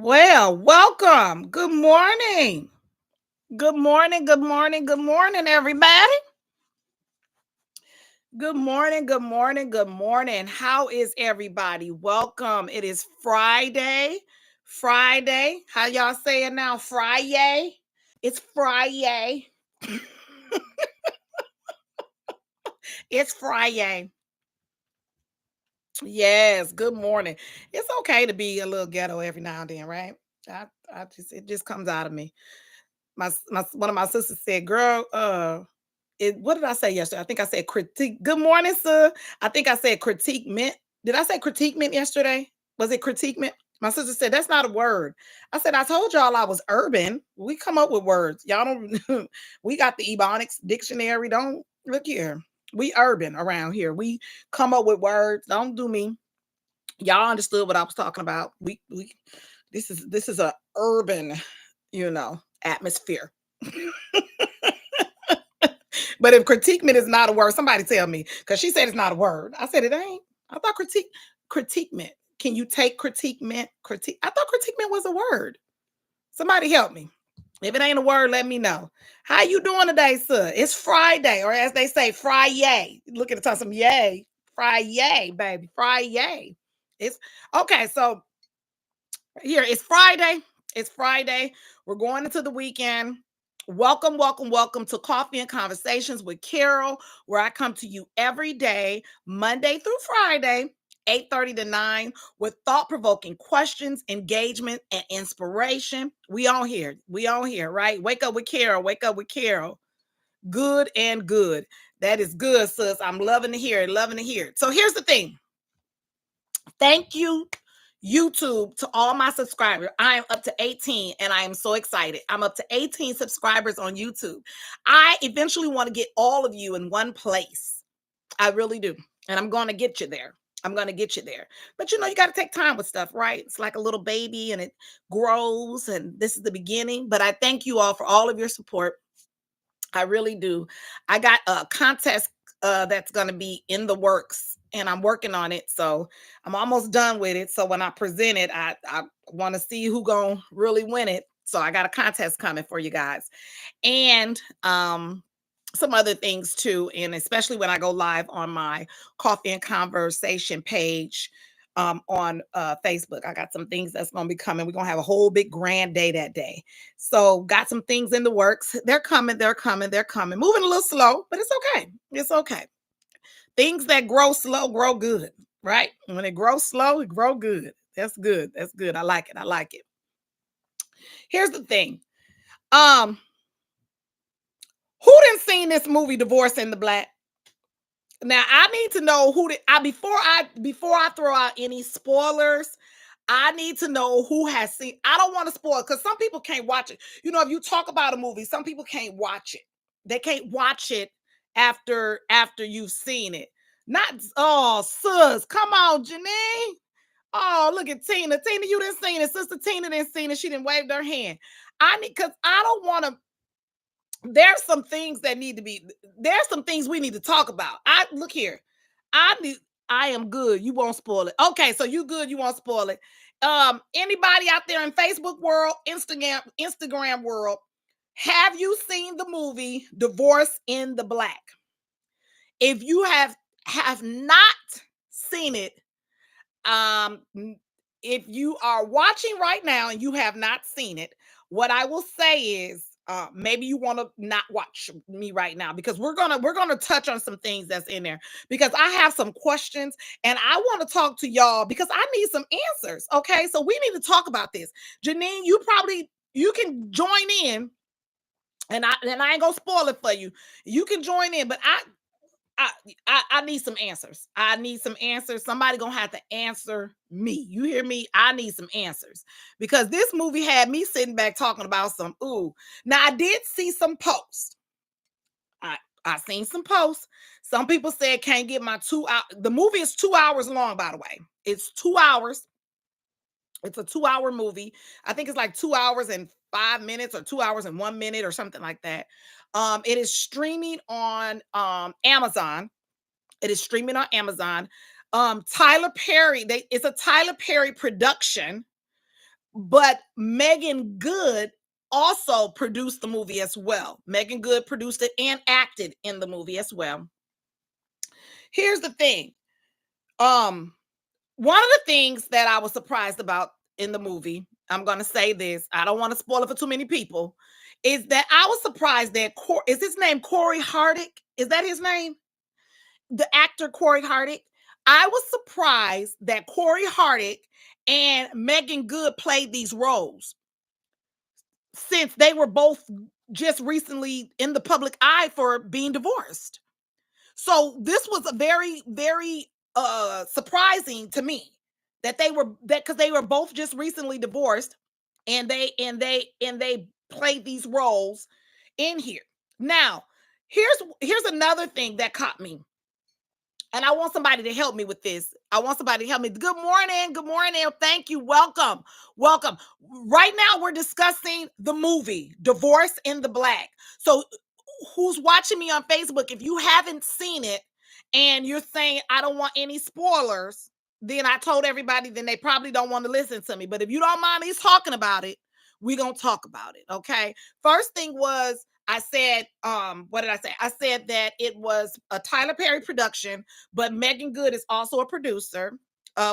Well, welcome. Good morning. Good morning. Good morning. Good morning, everybody. Good morning. Good morning. Good morning. How is everybody? Welcome. It is Friday. Friday. How y'all saying now? Friday. It's Friday. It's Friday. Yes. Good morning. It's okay to be a little ghetto every now and then, right? I, it just comes out of me. My one of my sisters said, "Girl, what did I say yesterday? I think I said critique. Good morning, sir. I think I said critique mint. Did I say critique mint yesterday? Was it critique mint? My sister said that's not a word. I said I told y'all I was urban. We come up with words. Y'all don't. We got the Ebonics dictionary. Don't look here. We urban around here. We come up with words. Don't do me. Y'all understood what I was talking about. We this is a urban, atmosphere. But if critiquement is not a word, somebody tell me because she said it's not a word. I said it ain't. I thought critiquement. Can you take critiquement? Critique. I thought critiquement was a word. Somebody help me. If it ain't a word, let me know. How you doing today, sir? It's Friday, or as they say, Friday. Look at the time, some yay. Friday, baby. Friday. It's okay. So here it's Friday. It's Friday. We're going into the weekend. Welcome, welcome, welcome to Coffee and Conversations with Carol, where I come to you every day, Monday through Friday, 8:30 to 9, with thought-provoking questions, engagement, and inspiration. We on here. We on here, right? Wake up with Carol. Wake up with Carol. Good and good. That is good, sis. I'm loving to hear it. Loving to hear it. So here's the thing. Thank you, YouTube, to all my subscribers. I am up to 18 and I am so excited. I'm up to 18 subscribers on YouTube. I eventually want to get all of you in one place. I really do. And I'm going to get you there. I'm going to get you there. But you got to take time with stuff, right? It's like a little baby and it grows, and this is the beginning. But I thank you all for all of your support. I really do. I got a contest that's going to be in the works, and I'm working on it. So I'm almost done with it. So when I present it, I want to see who going to really win it. So I got a contest coming for you guys. And some other things too, and especially when I go live on my Coffee and Conversation page on Facebook. I got some things that's going to be coming. We're going to have a whole big grand day that day. So got some things in the works. They're coming, they're coming, they're coming. Moving a little slow, but it's okay. It's okay. Things that grow slow grow good, right? When it grows slow, it grow good. That's good. That's good. I like it. I like it. Here's the thing. Who didn't seen this movie Divorce in the Black? Now I need to know who did I before I throw out any spoilers. I need to know who has seen. I don't want to spoil because some people can't watch it. If you talk about a movie, some people can't watch it. They can't watch it after you've seen it. Not sis, come on, Janine. Oh, look at Tina. Tina, you didn't see it. Sister Tina didn't see it. She didn't wave her hand. I need because I don't want to. There's some things that need to be. There's some things we need to talk about. I look here. I need. I am good. You won't spoil it. Okay, so you good. You won't spoil it. Anybody out there in Facebook world, Instagram world, have you seen the movie Divorce in the Black? If you have not seen it, um, if you are watching right now and you have not seen it, what I will say is maybe you want to not watch me right now because we're gonna touch on some things that's in there because I have some questions and I want to talk to y'all because I need some answers. Okay, so we need to talk about this. Janine, you can join in, and I ain't gonna spoil it for you. You can join in, but I, I need some answers. I need some answers. Somebody gonna have to answer me. You hear me? I need some answers because this movie had me sitting back talking about some ooh. Now I did see some posts. I seen some posts. Some people said can't get my 2 hour. The movie is 2 hours long, by the way. It's 2 hours. It's a 2 hour movie. I think it's like 2 hours and 5 minutes or 2 hours and 1 minute or something like that. It is streaming on Amazon. It is streaming on Amazon. Tyler Perry, it's a Tyler Perry production. But Megan Good also produced the movie as well. Megan Good produced it and acted in the movie as well. Here's the thing. Um, One of the things that I was surprised about in the movie, I'm going to say this, I don't want to spoil it for too many people, is that I was surprised that is his name Corey Hardick? Is that his name? The actor Corey Hardick. I was surprised that Corey Hardick and Megan Good played these roles since they were both just recently in the public eye for being divorced. So this was a very, very surprising to me that because they were both just recently divorced and they played these roles in here. Now, here's another thing that caught me. And I want somebody to help me with this. I want somebody to help me. Good morning. Good morning. Thank you. Welcome. Welcome. Right now, we're discussing the movie Divorce in the Black. So, who's watching me on Facebook? If you haven't seen it and you're saying, I don't want any spoilers, then I told everybody, then they probably don't want to listen to me. But if you don't mind me talking about it, we're going to talk about it. Okay. First thing was, I said, what did I say? I said that it was a Tyler Perry production, but Megan Good is also a producer.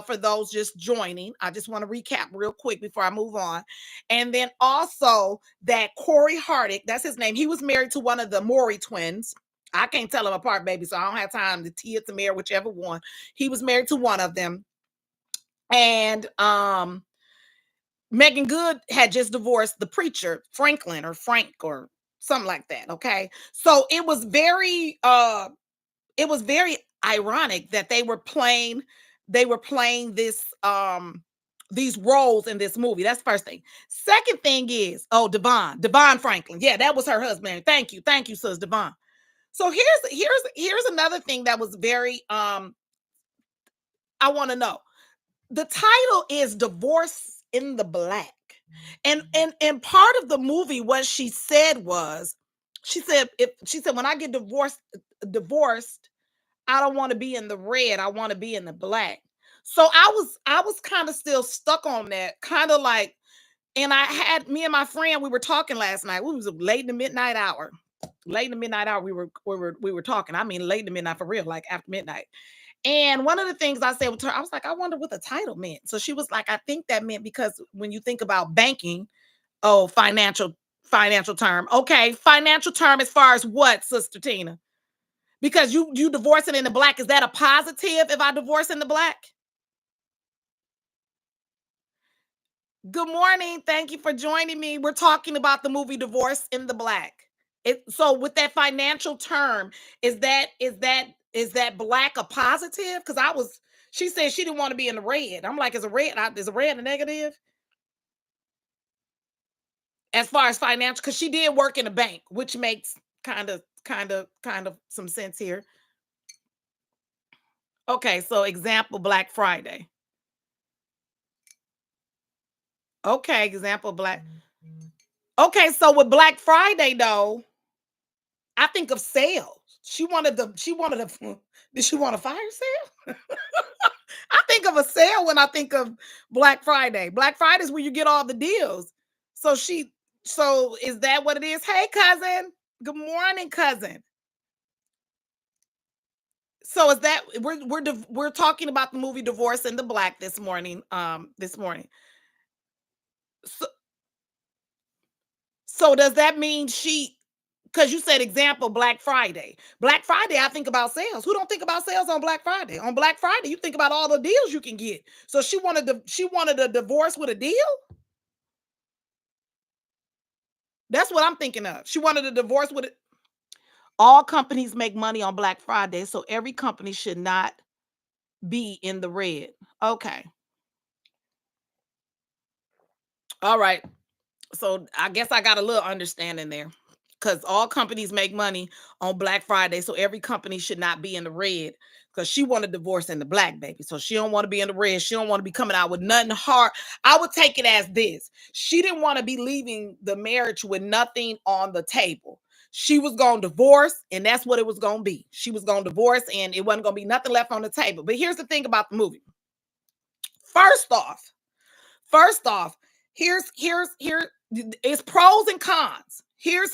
For those just joining, I just want to recap real quick before I move on. And then also that Corey Hardick, that's his name. He was married to one of the Maury twins. I can't tell them apart, baby, so I don't have time to Tia, Tamir, whichever one. He was married to one of them. And Megan Good had just divorced the preacher, Franklin or Frank or something like that. Okay. So it was very ironic that they were playing these roles in this movie. That's the first thing. Second thing is, oh, Devon Franklin. Yeah, that was her husband. Thank you. Thank you, sis Devon. So here's another thing that was very I want to know. The title is Divorce in the Black. And part of the movie, what she said was, she said, when I get divorced, I don't want to be in the red. I want to be in the black. So I was kind of still stuck on that, kind of like, and I had me and my friend, we were talking last night. We was late in the midnight hour. Late in the midnight hour, we were talking. I mean, late in the midnight for real, like after midnight. And one of the things I said with her, I was like, I wonder what the title meant. So she was like, I think that meant because when you think about banking, oh, financial term. Okay, financial term as far as what, Sister Tina? Because you divorcing in the black, is that a positive if I divorce in the black? Good morning. Thank you for joining me. We're talking about the movie Divorce in the Black. So with that financial term, is that black a positive? Because she said she didn't want to be in the red. I'm like, is a red a negative? As far as financial, because she did work in a bank, which makes kind of some sense here. Okay, so example, Black Friday. Okay, example, Black. Okay, so with Black Friday though, I think of sales. Did she want a fire sale? I think of a sale when I think of Black Friday. Black Friday is where you get all the deals. So so is that what it is? Hey, cousin. Good morning, cousin. So is that we're talking about the movie Divorce in the Black this morning. This morning. So, so does that mean because you said example Black Friday. Black Friday, I think about sales. Who don't think about sales on Black Friday? On Black Friday, you think about all the deals you can get. So she wanted a divorce with a deal? That's what I'm thinking of. She wanted a divorce with it. All companies make money on Black Friday, so every company should not be in the red. Okay. All right. So I guess I got a little understanding there. Because all companies make money on Black Friday, so every company should not be in the red. Because she wanted divorce in the black, baby. So she don't want to be in the red. She don't want to be coming out with nothing hard. I would take it as this. She didn't want to be leaving the marriage with nothing on the table. She was going to divorce, and that's what it was going to be. She was going to divorce, and it wasn't going to be nothing left on the table. But here's the thing about the movie. First off, Here it's pros and cons. Here's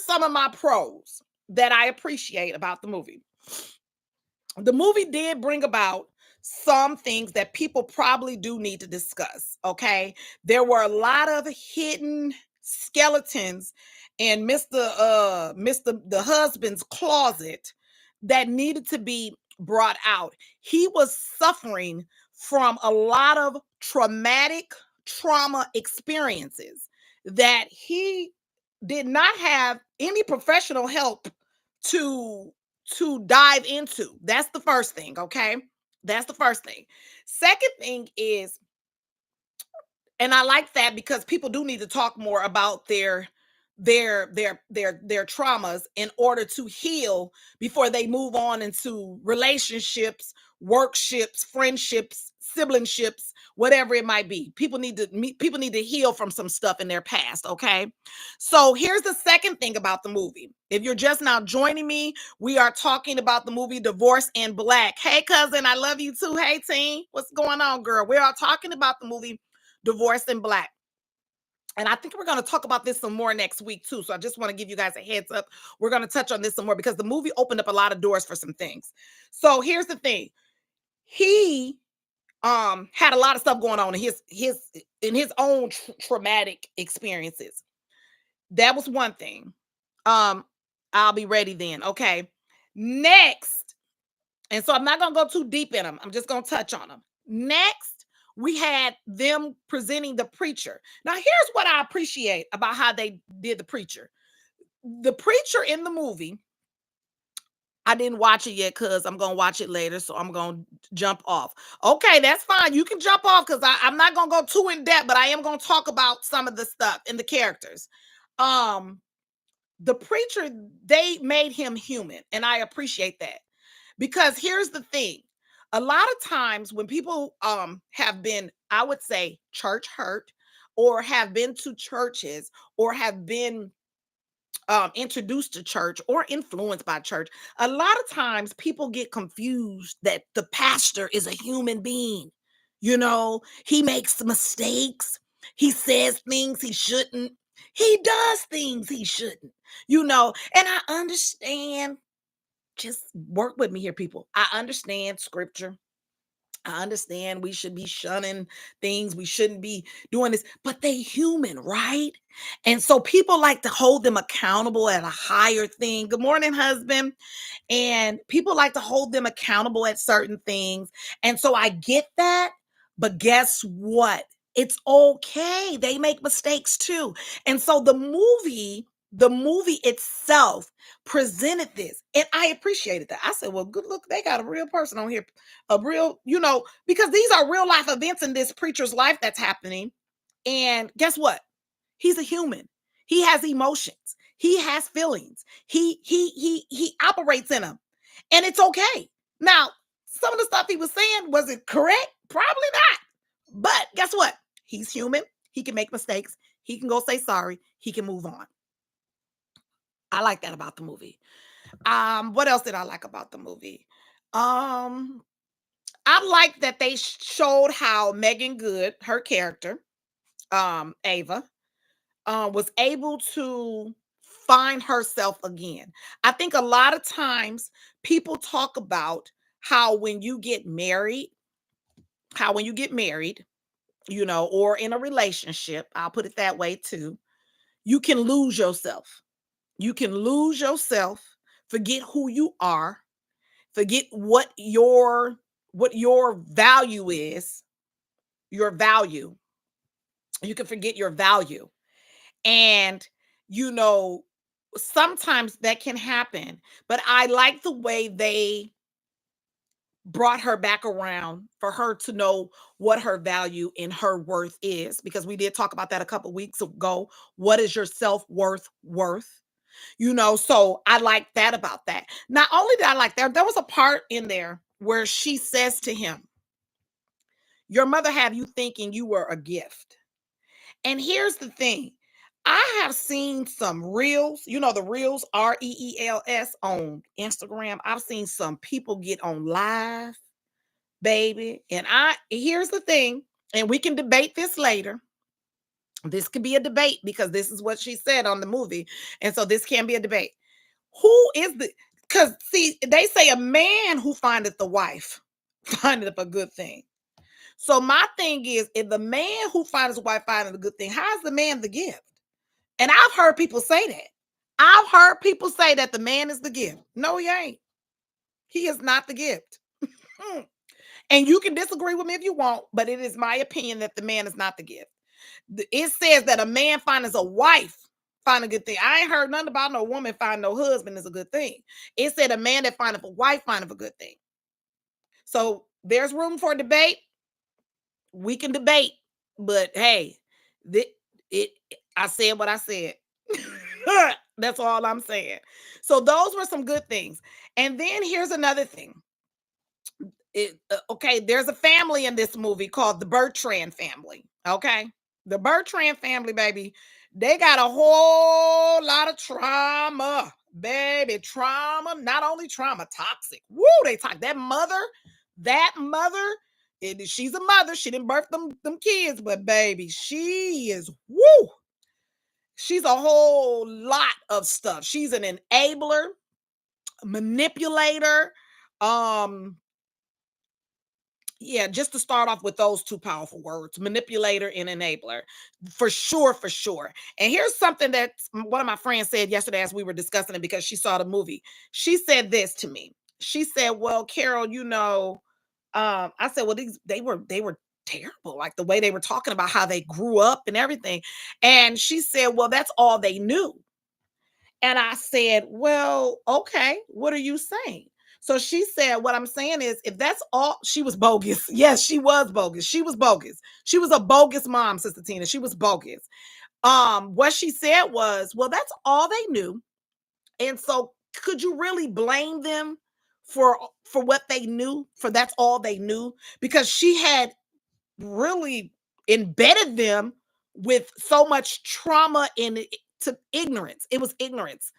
some of my pros that I appreciate about the movie. The movie did bring about some things that people probably do need to discuss. Okay. There were a lot of hidden skeletons in Mr. the husband's closet that needed to be brought out. He was suffering from a lot of trauma experiences that he did not have any professional help to dive into. That's the first thing, okay? That's the first thing. Second thing is, and I like that because people do need to talk more about their traumas in order to heal before they move on into relationships, workships, friendships, siblingships, whatever it might be. People need to heal from some stuff in their past, okay? So here's the second thing about the movie. If you're just now joining me, we are talking about the movie Divorce in Black. Hey cousin, I love you too. Hey team, what's going on, girl? We are talking about the movie Divorce in Black. And I think we're going to talk about this some more next week too. So I just want to give you guys a heads up. We're going to touch on this some more because the movie opened up a lot of doors for some things. So here's the thing. He had a lot of stuff going on in his own traumatic experiences. That was one thing. I'll be ready then. Okay. Next, and so I'm not going to go too deep in them. I'm just going to touch on them. Next, we had them presenting the preacher. Now, here's what I appreciate about how they did the preacher. The preacher in the movie, I didn't watch it yet because I'm going to watch it later. So I'm going to jump off. Okay, that's fine. You can jump off because I'm not going to go too in depth, but I am going to talk about some of the stuff and the characters. The preacher, they made him human. And I appreciate that. Because here's the thing. A lot of times when people have been, I would say, church hurt, or have been to churches, or have been introduced to church or influenced by church, a lot of times people get confused that the pastor is a human being. You know, he makes mistakes. He says things he shouldn't. He does things he shouldn't, and I understand. Just work with me here, people. I understand scripture. I understand we should be shunning things. We shouldn't be doing this, but they human, right? And so people like to hold them accountable at a higher thing. Good morning, husband. And people like to hold them accountable at certain things. And so I get that. But guess what? It's okay. They make mistakes too. And so the movie itself presented this. And I appreciated that. I said, well, good look, they got a real person on here, a real, because these are real life events in this preacher's life that's happening. And guess what? He's a human. He has emotions. He has feelings. He operates in them. And it's okay. Now, some of the stuff he was saying, was it correct? Probably not. But guess what? He's human. He can make mistakes. He can go say sorry. He can move on. I like that about the movie. What else did I like about the movie? Um, I like that they showed how Megan Good, her character, Ava, was able to find herself again. I think a lot of times people talk about how when you get married, or in a relationship, I'll put it that way too, you can lose yourself. You can lose yourself, forget who you are, forget what your value is, your value. You can forget your value. And you know, sometimes that can happen, but I like the way they brought her back around for her to know what her value and her worth is, because we did talk about that a couple weeks ago. What is your self-worth worth? So I like that about that. Not only did I like that, there was a part in there where she says to him, your mother have you thinking you were a gift. And here's the thing. I have seen some reels, the reels, reels, on Instagram. I've seen some people get on live, baby. And here's the thing, and we can debate this later. This could be a debate because this is what she said on the movie. And so this can be a debate. Who is the, because see, they say a man who findeth the wife findeth a good thing. So my thing is, if the man who finds a wife findeth a good thing, how is the man the gift? And I've heard people say that. I've heard people say that the man is the gift. No, he ain't. He is not the gift. Mm. And you can disagree with me if you want, but it is my opinion that the man is not the gift. It says that a man finds a wife find a good thing. I ain't heard nothing about no woman find no husband is a good thing. It said a man that findeth a wife findeth a good thing. So there's room for debate. We can debate, but hey, th- it. I said what I said. That's all I'm saying. So those were some good things. And then here's another thing. Okay, there's a family in this movie called the Bertrand family. Okay, the Bertrand family, baby, they got a whole lot of trauma, baby. Trauma, not only trauma, toxic. Woo, they talk that mother. She's a mother. She didn't birth them kids, but baby, she is woo. She's a whole lot of stuff. She's an enabler, manipulator. Um, Yeah, just to start off with those two powerful words, manipulator and enabler. For sure, for sure. And here's something that one of my friends said yesterday as we were discussing it because she saw the movie. She said this to me. She said, "Well, Carol, I said, well, they were terrible, like the way they were talking about how they grew up and everything." And she said, "Well, that's all they knew." And I said, "Well, okay, what are you saying?" So she said, "What I'm saying is, if that's all," she was bogus. Yes, she was bogus. She was bogus. She was a bogus mom, Sister Tina. She was bogus. What she said was, "Well, that's all they knew." And so could you really blame them for what they knew? For that's all they knew? Because she had really embedded them with so much trauma to ignorance. It was ignorance.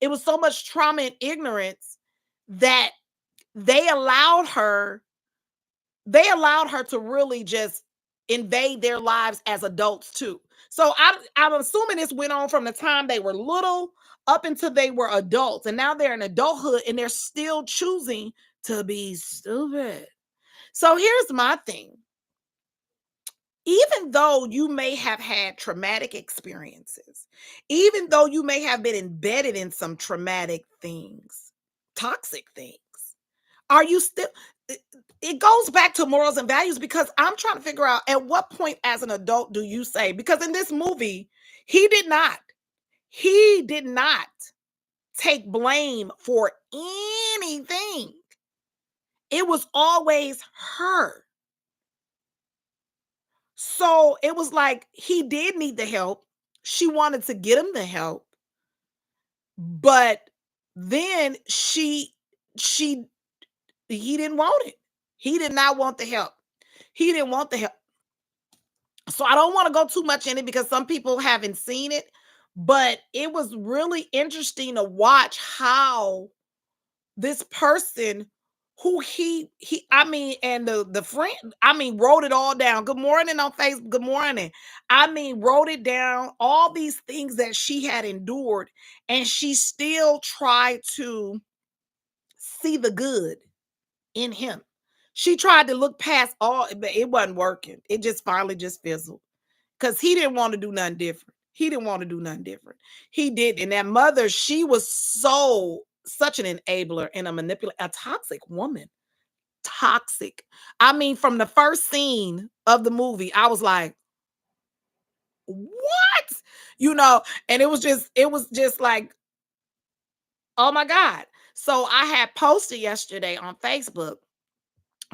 It was so much trauma and ignorance that they allowed her they allowed her to really just invade their lives as adults too. So I'm assuming this went on from the time they were little up until they were adults, and now they're in adulthood and they're still choosing to be stupid. So here's my thing. Even though you may have had traumatic experiences, even though you may have been embedded in some traumatic things, toxic things, are you still? It goes back to morals and values because I'm trying to figure out at what point as an adult do you say, because in this movie, he did not take blame for anything. It was always her. So it was like he did need the help. She wanted to get him the help, but then she he didn't want it. He did not want the help. He didn't want the help. So I don't want to go too much in it because some people haven't seen it, but it was really interesting to watch how this person who he I mean, and the friend, I mean, wrote it all down. Good morning on Facebook. Good morning. I mean, wrote it down, all these things that she had endured, and she still tried to see the good in him. She tried to look past all, but it wasn't working. It just finally just fizzled because he didn't want to do nothing different. He didn't want to do nothing different. He did. And that mother, she was such an enabler and a manipulator, a toxic woman. Toxic. I mean, from the first scene of the movie, I was like, what? You know, and it was just like, oh my God. So I had posted yesterday on Facebook.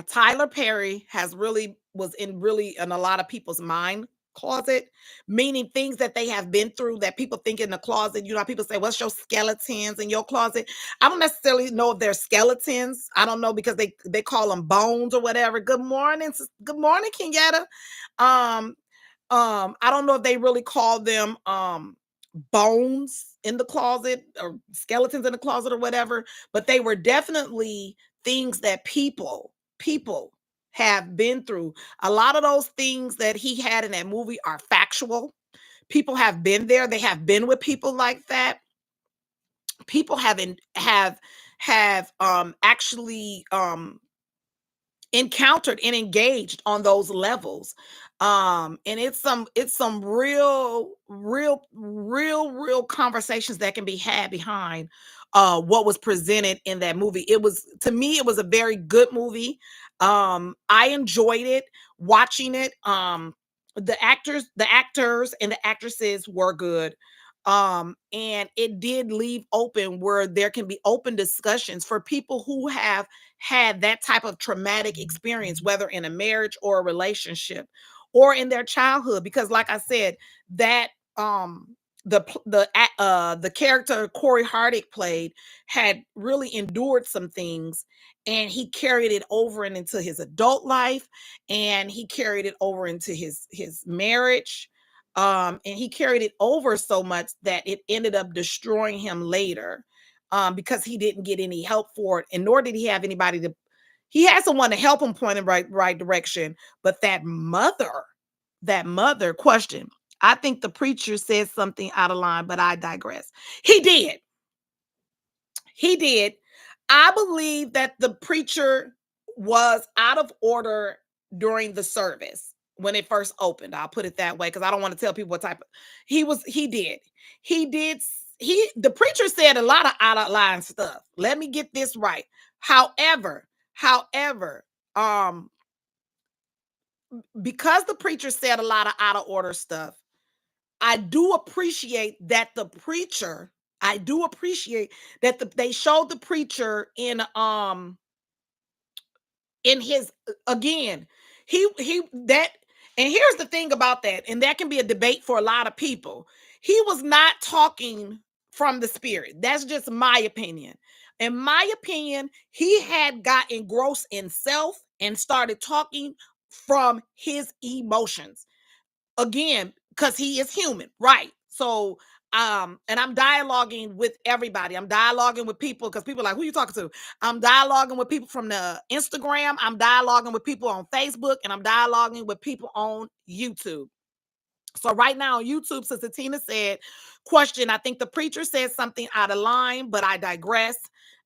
Tyler Perry has really was in really in a lot of people's mind closet, meaning things that they have been through that people think in the closet. You know, how people say, "What's your skeletons in your closet?" I don't necessarily know if they're skeletons. I don't know because they call them bones or whatever. Good morning, good morning, Kenyatta. Um, I don't know if they really call them bones in the closet or skeletons in the closet or whatever, but they were definitely things that people have been through. A lot of those things that he had in that movie are factual. People have been there. They have been with people like that. People have actually encountered and engaged on those levels. And it's some real conversations that can be had behind what was presented in that movie. It was, to me, it was a very good movie. I enjoyed it, watching it. The actors and the actresses were good. And it did leave open where there can be open discussions for people who have had that type of traumatic experience, whether in a marriage or a relationship or in their childhood. Because, like I said, that the character Corey Hardick played had really endured some things, and he carried it over and into his adult life, and he carried it over into his marriage. And he carried it over so much that it ended up destroying him later, because he didn't get any help for it, and nor did he have anybody to. He had someone to help him point in right direction, but that mother question. I think the preacher said something out of line, but I digress. He did. He did. I believe that the preacher was out of order during the service when it first opened. I'll put it that way because I don't want to tell people what type of he was. He did. He did. The preacher said a lot of out of line stuff. Let me get this right. However, um, because the preacher said a lot of out of order stuff, I do appreciate that the preacher. I do appreciate that they showed the preacher in his again. He that and here's the thing about that, and that can be a debate for a lot of people. He was not talking from the spirit. That's just my opinion. In my opinion, he had got engrossed in self and started talking from his emotions again, because he is human, right? So and I'm dialoguing with everybody. I'm dialoguing with people because people are like, who you talking to? I'm dialoguing with people from the Instagram, I'm dialoguing with people on Facebook, and I'm dialoguing with people on YouTube. So right now on YouTube, Sister Tina said, question, I think the preacher said something out of line, but I digress.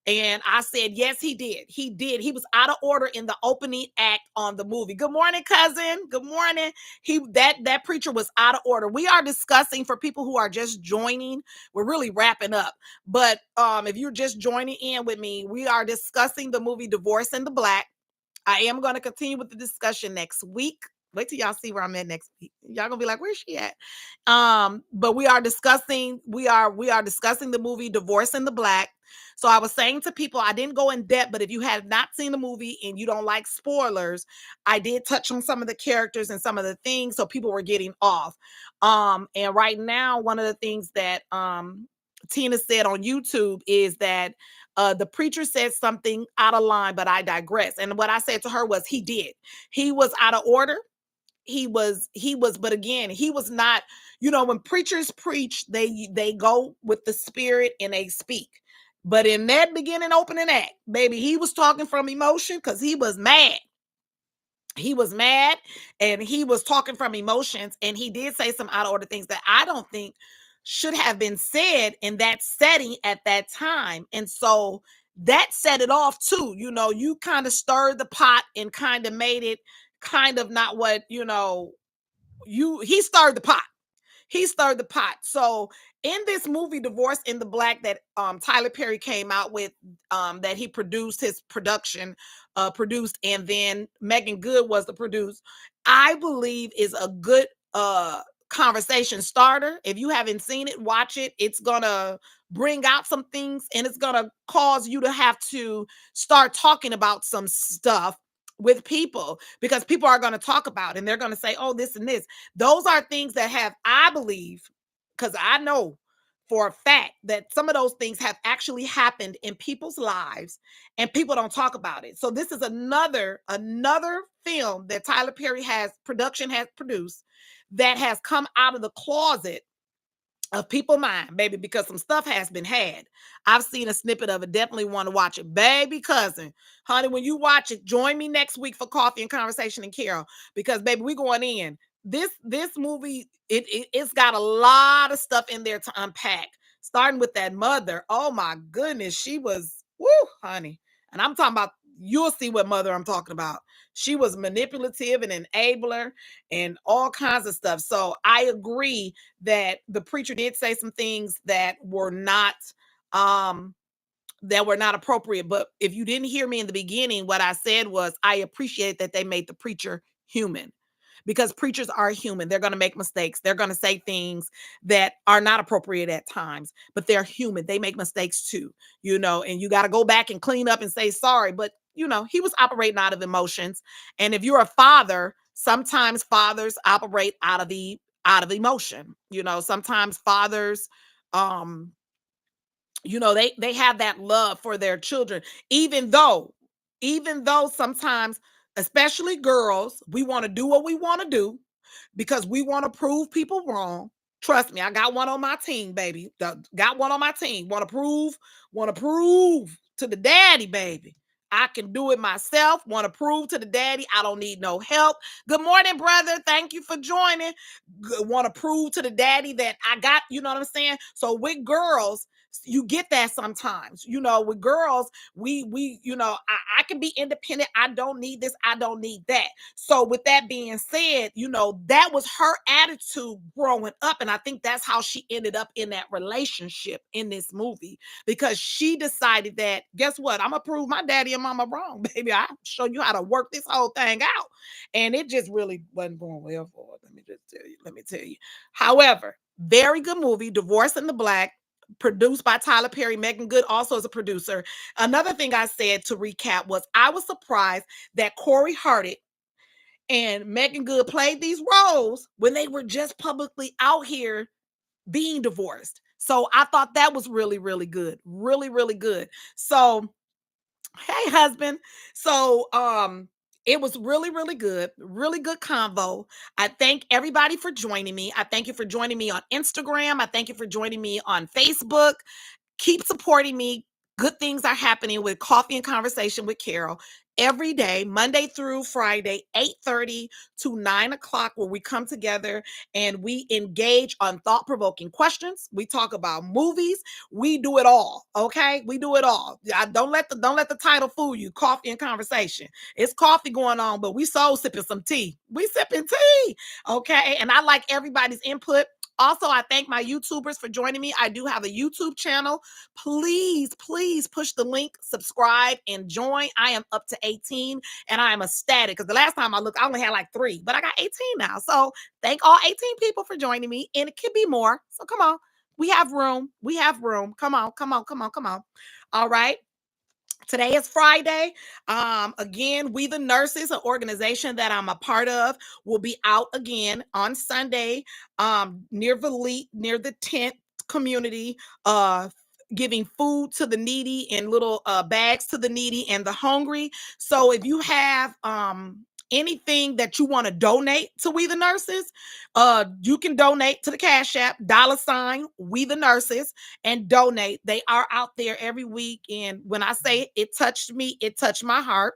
And I said, yes, he did. He did. He was out of order in the opening act on the movie. Good morning, cousin. Good morning. That preacher was out of order. We are discussing, for people who are just joining, we're really wrapping up. But if you're just joining in with me, we are discussing the movie Divorce in the Black. I am going to continue with the discussion next week. Wait till y'all see where I'm at next week. Y'all gonna be like, where's she at? But we are discussing the movie Divorce in the Black. So I was saying to people, I didn't go in depth, but if you have not seen the movie and you don't like spoilers, I did touch on some of the characters and some of the things, so people were getting off. And right now, one of the things that Tina said on YouTube is that the preacher said something out of line, but I digress. And what I said to her was, he did. He was out of order. He was, but again, he was not, when preachers preach, they go with the spirit and they speak. But in that beginning opening act, baby, he was talking from emotion because he was mad. He was mad, and he was talking from emotions, and he did say some out of order things that I don't think should have been said in that setting at that time. And so that set it off too. You kind of stirred the pot and kind of made it kind of not what, he stirred the pot. He stirred the pot. So in this movie, Divorce in the Black, that Tyler Perry came out with, that he produced, his production produced, and then Megan Good was the producer, I believe is a good conversation starter. If you haven't seen it, watch it. It's gonna bring out some things, and it's gonna cause you to have to start talking about some stuff with people, because people are going to talk about, and they're going to say, oh, this and this. Those are things that have, I believe, because I know for a fact that some of those things have actually happened in people's lives, and people don't talk about it. So this is another film that Tyler Perry has produced, that has come out of the closet of people mind, baby, because some stuff has been had. I've seen a snippet of it. Definitely want to watch it. Baby cousin, honey, when you watch it, join me next week for Coffee and Conversation and Carol, because baby, we going in. this movie, it's got a lot of stuff in there to unpack. Starting with that mother. Oh my goodness, she was woo, honey. And I'm talking about, you'll see what mother I'm talking about. She was manipulative and enabler and all kinds of stuff. So I agree that the preacher did say some things um that were not appropriate. But if you didn't hear me in the beginning, what I said was I appreciate that they made the preacher human, because preachers are human. They're going to make mistakes. They're going to say things that are not appropriate at times, but they're human. They make mistakes too, and you got to go back and clean up and say sorry. But, he was operating out of emotions. And if you're a father, sometimes fathers operate out of emotion. Sometimes fathers, um, they have that love for their children, even though sometimes, especially girls, we want to do what we want to do because we want to prove people wrong. Trust me, I got one on my team, baby. Got one on my team. Want to prove to the daddy, baby. I can do it myself. Want to prove to the daddy I don't need no help. Good morning, brother. Thank you for joining. Want to prove to the daddy that I got, you know what I'm saying? So with girls, you get that sometimes. With girls, I can be independent. I don't need this. I don't need that. So with that being said, that was her attitude growing up. And I think that's how she ended up in that relationship in this movie, because she decided that, guess what? I'm going to prove my daddy and mama wrong, baby. I'll show you how to work this whole thing out. And it just really wasn't going well for her. Let me just tell you. Let me tell you. However, very good movie, Divorce in the Black, produced by Tyler Perry. Megan Good also is a producer. Another thing I said to recap was I was surprised that Corey Hardick and Megan Good played these roles when they were just publicly out here being divorced. So I thought that was really, really good. Really, really good. So, hey, husband. So, it was really, really good. Really good convo. I thank everybody for joining me. I thank you for joining me on Instagram. I thank you for joining me on Facebook. Keep supporting me. Good things are happening with Coffee and Conversation with Carol every day, Monday through Friday, 8:30 to 9 o'clock, where we come together and we engage on thought-provoking questions. We talk about movies. We do it all. Okay. We do it all. Don't let the title fool you. Coffee and Conversation. It's coffee going on, but we soul sipping some tea. We sipping tea. Okay. And I like everybody's input. Also, I thank my YouTubers for joining me. I do have a YouTube channel. Please, please push the link, subscribe, and join. I am up to 18, and I am ecstatic because the last time I looked, I only had like 3, but I got 18 now. So thank all 18 people for joining me, and it could be more. So come on. We have room. We have room. Come on, come on, come on, come on. All right. Today is Friday. Again, We the Nurses, an organization that I'm a part of, will be out again on Sunday, near the tent community, giving food to the needy and little bags to the needy and the hungry. So if you have anything that you want to donate to We the Nurses, you can donate to the Cash App, $ We the Nurses, and donate. They are out there every week. And when I say it touched me, it touched my heart.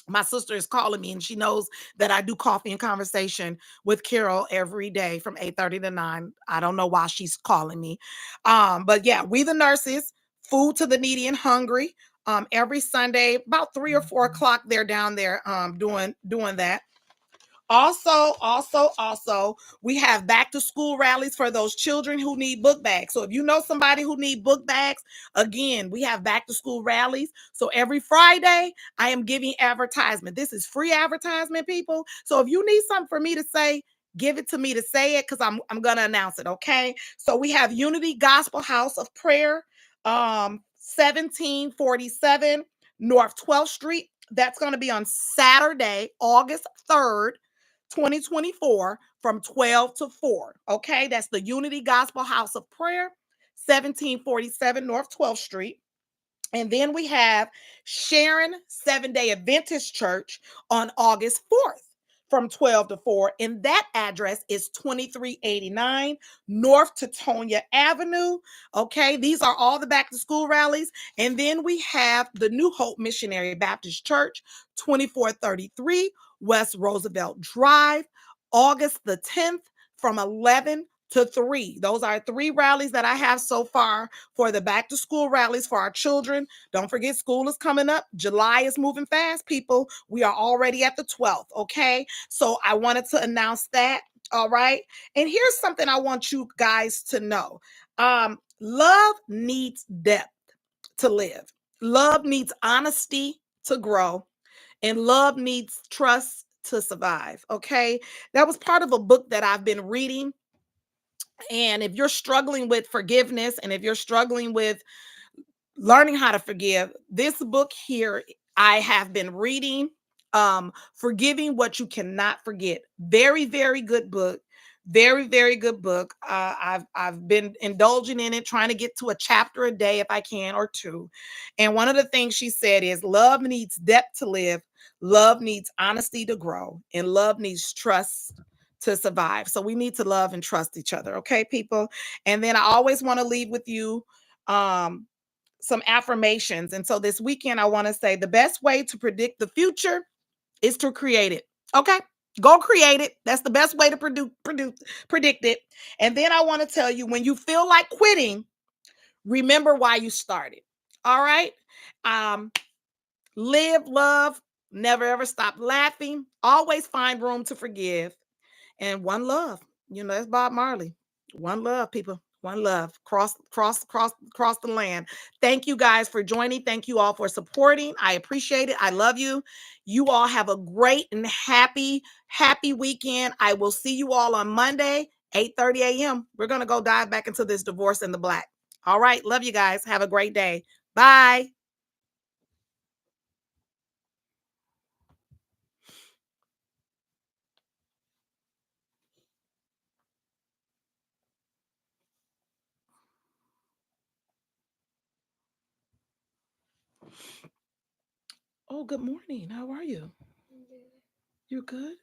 My sister is calling me and she knows that I do Coffee and Conversation with Carol every day from 8:30 to 9. I don't know why she's calling me. But yeah, We the Nurses, food to the needy and hungry. Every Sunday, about 3 or 4 o'clock, they're down there doing that. Also, we have back to school rallies for those children who need book bags. So if you know somebody who need book bags, again, we have back to school rallies. So every Friday, I am giving advertisement. This is free advertisement, people. So if you need something for me to say, give it to me to say it, because I'm gonna announce it. Okay. So we have Unity Gospel House of Prayer, 1747 North 12th Street. That's going to be on Saturday, August 3rd. 2024, from 12 to 4. Okay, that's the Unity Gospel House of Prayer, 1747 North 12th Street. And then we have Sharon Seven-Day Adventist Church on August 4th from 12 to 4. And that address is 2389 North Tetonia Avenue. Okay, these are all the back to school rallies. And then we have the New Hope Missionary Baptist Church, 2433 West Roosevelt Drive, August the 10th from 11 to 3. Those are 3 rallies that I have so far for the back to school rallies for our children. Don't forget, school is coming up. July is moving fast, people. We are already at the 12th, okay? So I wanted to announce that. All right. And here's something I want you guys to know. Love needs depth to live. Love needs honesty to grow. And love needs trust to survive. Okay. That was part of a book that I've been reading. And if you're struggling with forgiveness and if you're struggling with learning how to forgive, this book here I have been reading, Forgiving What You Cannot Forget. Very, very good book. Very, very good book. I've been indulging in it, trying to get to a chapter a day if I can, or two. And one of the things she said is love needs depth to live, love needs honesty to grow, and love needs trust to survive. So we need to love and trust each other, okay, people? And then I always want to leave with you um some affirmations. And so this weekend, I want to say the best way to predict the future is to create it. Okay. Go create it. That's the best way to predict it. And then I want to tell you when you feel like quitting, remember why you started. All right. Um, Live, love, never ever stop laughing, always find room to forgive, and one love. That's Bob Marley. One love, people. One love. Cross the land. Thank you guys for joining. Thank you all for supporting. I appreciate it. I love you. You all have a great and happy weekend. I will see you all on Monday, 8:30 a.m. We're gonna go dive back into this divorce in the black. All right. Love you guys. Have a great day. Bye. Oh, good morning. How are you? You're good?